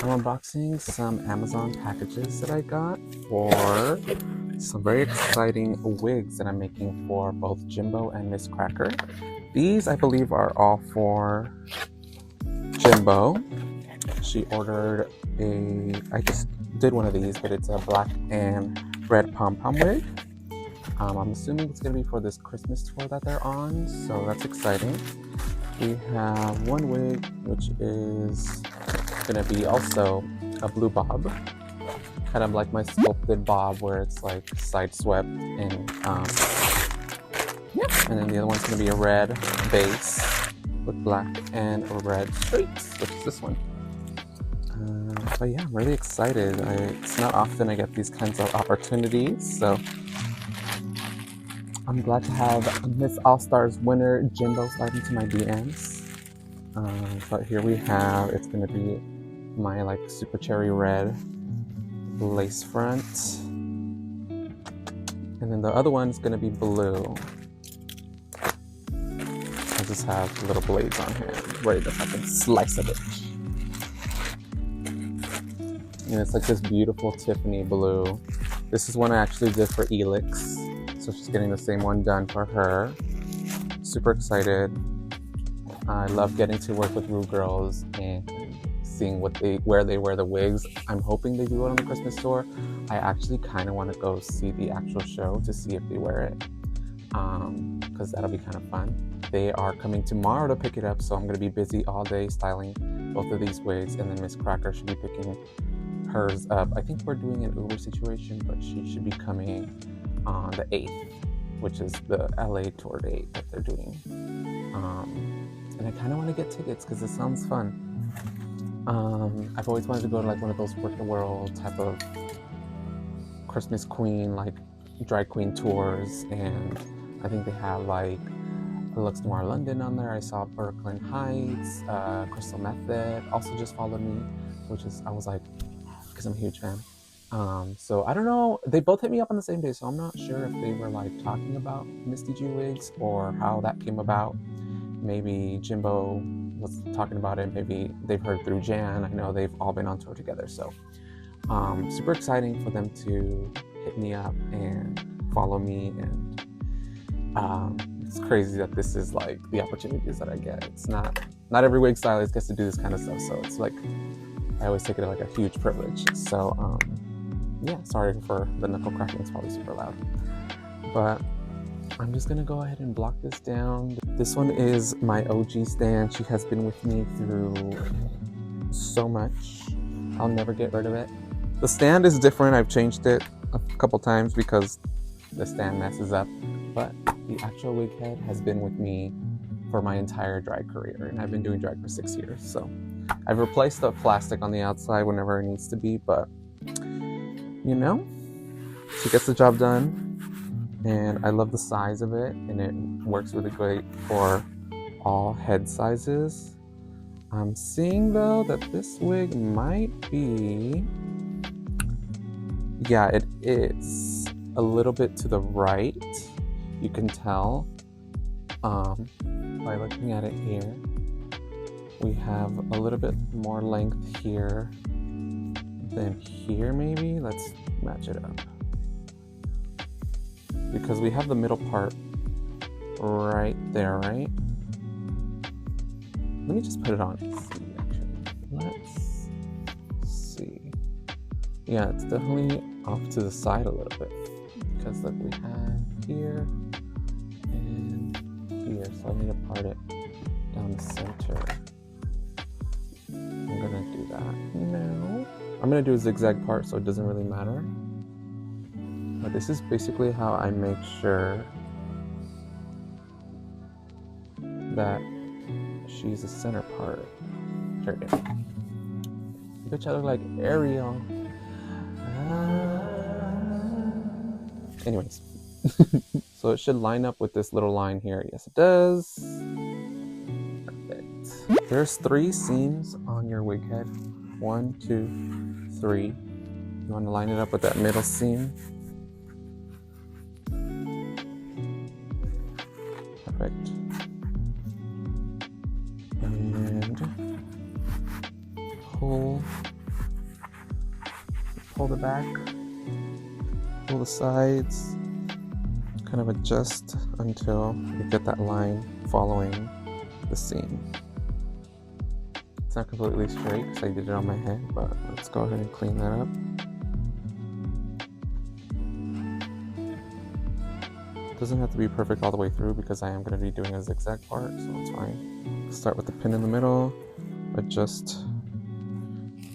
I'm unboxing some Amazon packages that I got for some very exciting wigs that I'm making for both Jimbo and Miss Cracker. These, I believe, are all for Jimbo. She ordered I just did one of these, but it's a black and red pom-pom wig. I'm assuming it's going to be for this Christmas tour that they're on, so that's exciting. We have one wig, which is going to be also a blue bob, kind of like my sculpted bob where it's like side swept and and then the other one's going to be a red base with black and red streaks, which is this one. But yeah, I'm really excited. It's not often I get these kinds of opportunities, so I'm glad to have Miss All-Stars winner Jimbo slide into my DMs. But here we have, it's going to be my like super cherry red lace front. And then the other one's going to be blue. I just have little blades on hand, ready to fucking slice of it. And it's like this beautiful Tiffany blue. This is one I actually did for Elix, so she's getting the same one done for her. Super excited. I love getting to work with Rue Girls and seeing where they wear the wigs. I'm hoping they do it on the Christmas tour. I actually kind of want to go see the actual show to see if they wear it, because that'll be kind of fun. They are coming tomorrow to pick it up, so I'm going to be busy all day styling both of these wigs, and then Miss Cracker should be picking hers up. I think we're doing an Uber situation, but she should be coming on the 8th, which is the LA tour date that they're doing. And I kind of want to get tickets because it sounds fun. I've always wanted to go to like one of those Work the World type of Christmas Queen, like drag queen tours, and I think they have like Lux Noir London on there. I saw Brooklyn Heights, Crystal Method also just followed me, which is, I was like, because I'm a huge fan. So I don't know, they both hit me up on the same day, so I'm not sure if they were like talking about Misty G wigs or how that came about. Maybe Jimbo was talking about it, maybe they've heard through Jan. I know they've all been on tour together, so super exciting for them to hit me up and follow me, and it's crazy that this is like the opportunities that I get. It's not every wig stylist gets to do this kind of stuff, so it's like I always take it like a huge privilege. So yeah, sorry for the knuckle cracking, it's probably super loud, but I'm just gonna go ahead and block this down. This one is my OG stand. She has been with me through so much. I'll never get rid of it. The stand is different. I've changed it a couple times because the stand messes up, but the actual wig head has been with me for my entire drag career, and I've been doing drag for 6 years. So I've replaced the plastic on the outside whenever it needs to be, but you know, she gets the job done. And I love the size of it, and it works really great for all head sizes. I'm seeing though that this wig might be, yeah, it is a little bit to the right. You can tell by looking at it here. We have a little bit more length here than here maybe. Let's match it up, because we have the middle part right there, right? Let me just put it on and see, actually. Let's see. Yeah, it's definitely off to the side a little bit, because look, we have here and here, so I need to part it down the center. I'm gonna do that now. I'm gonna do a zigzag part, so it doesn't really matter. But this is basically how I make sure that she's the center part. There it is. Bitch, I look like Ariel. Anyways, so it should line up with this little line here. Yes, it does. Perfect. There's 3 seams on your wig head. 1, 2, 3. You want to line it up with that middle seam. Perfect. And pull pull the back, pull the sides, kind of adjust until you get that line following the seam. It's not completely straight because I did it on my head, but let's go ahead and clean that up. It doesn't have to be perfect all the way through because I am going to be doing a zigzag part, so it's fine. Start with the pin in the middle, adjust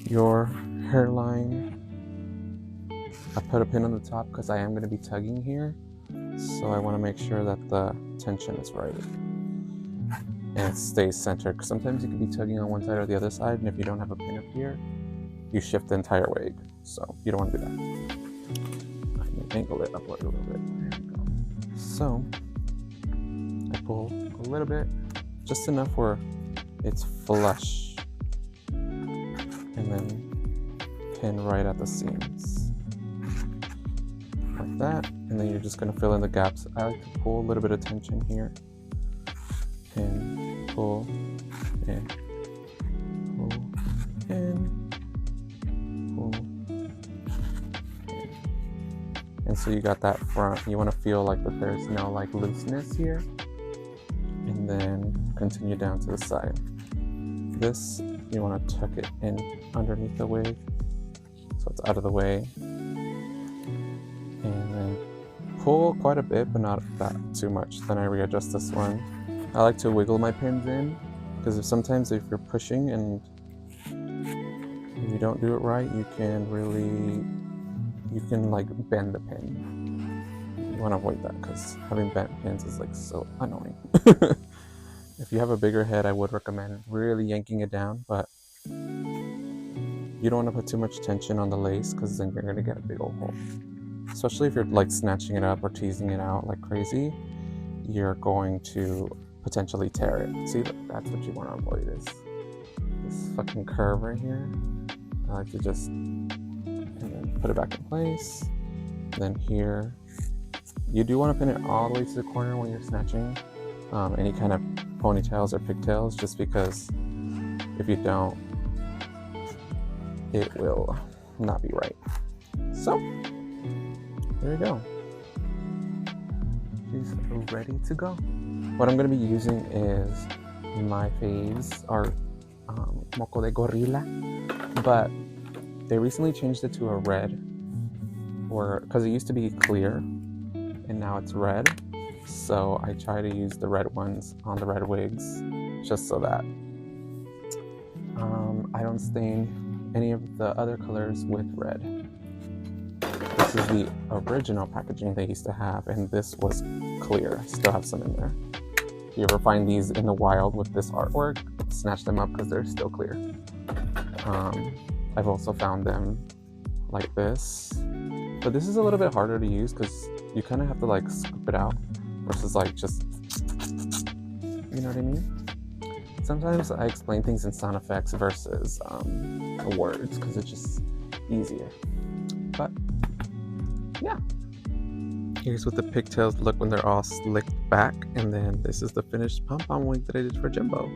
your hairline. I put a pin on the top because I am going to be tugging here, so I want to make sure that the tension is right and it stays centered, because sometimes you can be tugging on one side or the other side, and if you don't have a pin up here, you shift the entire wig, so you don't want to do that. I'm going to angle it upward a little bit. There we go. So I pull a little bit, just enough where it's flush, and then pin right at the seams like that, and then you're just going to fill in the gaps. I like to pull a little bit of tension here, and pull, and pull, and pull, and so you got that front. You want to feel like that there's no like looseness here, and then continue down to the side. This, you want to tuck it in underneath the wig so it's out of the way, and then pull quite a bit, but not that too much. Then I readjust this one. I like to wiggle my pins in, because sometimes if you're pushing and you don't do it right, you can like bend the pin. You want to avoid that because having bent pins is like so annoying. If you have a bigger head, I would recommend really yanking it down, but you don't want to put too much tension on the lace because then you're going to get a big old hole. Especially if you're like snatching it up or teasing it out like crazy, you're going to potentially tear it. See, that's what you want to avoid, is this fucking curve right here. I like to just, and then put it back in place. Then here, you do want to pin it all the way to the corner when you're snatching any kind of ponytails or pigtails, just because if you don't, it will not be right. So there you go. She's ready to go. What I'm going to be using is my faves are Moco de Gorilla, but they recently changed it to a red, or because it used to be clear and now it's red, so I try to use the red ones on the red wigs just so that I don't stain any of the other colors with red. This is the original packaging they used to have, and this was clear. I still have some in there. If you ever find these in the wild with this artwork, snatch them up because they're still clear. I've also found them like this, but this is a little bit harder to use because you kind of have to like scoop it out versus like just, you know what I mean? Sometimes I explain things in sound effects versus words because it's just easier. But yeah. Here's what the pigtails look when they're all slicked back, and then this is the finished pom-pom wig that I did for Jimbo.